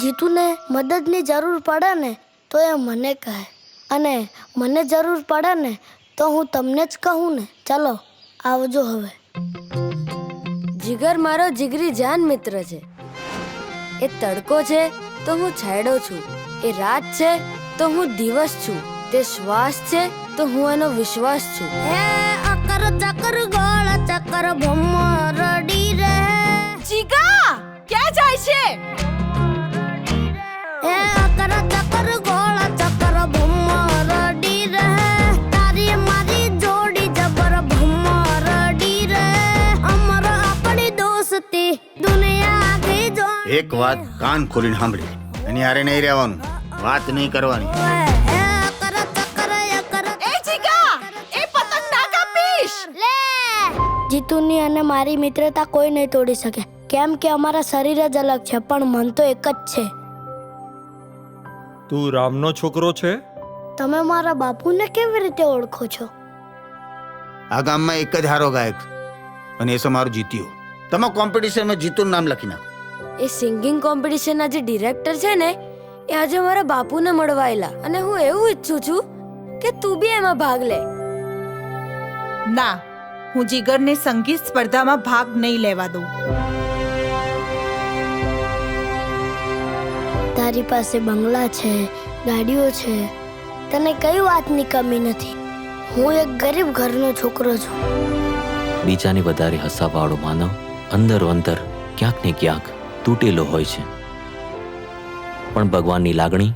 જીતુને મદદની જરૂર પડે ને તો એ મને કહે, અને મને જરૂર પડે ને તો હું તમને જ કહું ને. ચાલો આવજો હવે. જીગર મારો જીગરી જાન મિત્ર છે. એ તડકો છે તો હું છાંયડો છું, એ રાત છે તો હું દિવસ છું, તે શ્વાસ છે તો હું એનો વિશ્વાસ છું. હે અકર ચકર ગોળ ચકર ભમરડી રે. જીગા ક્યાં જાય છે? હે અકર ચકર ગોળ ચકર ભમરડી રે. તારી મારી જોડી જબર ભમરડી રે. અમર આપણી દોસ્તી દુનિયા આખી જો. એક વાત કાન ખોલીને સાંભળી, એની હારે નહીં રહેવાનું, વાત નહીં કરવાની. જીતુની અને મારી મિત્રતા કોઈ નહીં તોડી શકે, કેમ કે અમારા શરીર જ અલગ છે પણ મન તો એક જ છે. તું રામનો છોકરો છે? તમે મારા બાપુને કેવી રીતે ઓળખો છો? આ ગામમાં એક જ હારો ગાયક અને એ છે મારો જીત્યો. તમે કોમ્પિટિશનમાં જીતુનું નામ લખી નાખો. એ સિંગિંગ કોમ્પિટિશનના જે ડિરેક્ટર છે ને એ આજે મારા બાપુને મળવા આવેલા, અને હું એવું ઈચ્છું છું કે તું બી એમાં ભાગ લે. ના, હું જીગરને સંગીત સ્પર્ધામાં ભાગ નહીં લેવા દઉં. તારી પાસે બંગલા છે, ગાડીઓ છે, તને કઈ વાતની કમી નથી. હું એક ગરીબ ઘરનો છોકરો છું. બીજાને વધારે હસાવાળો માનવ અંદરો અંદર ક્યાંક ને ક્યાંક તૂટેલો હોય છે, પણ ભગવાનની લાગણી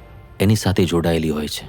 એની સાથે જોડાયેલી હોય છે.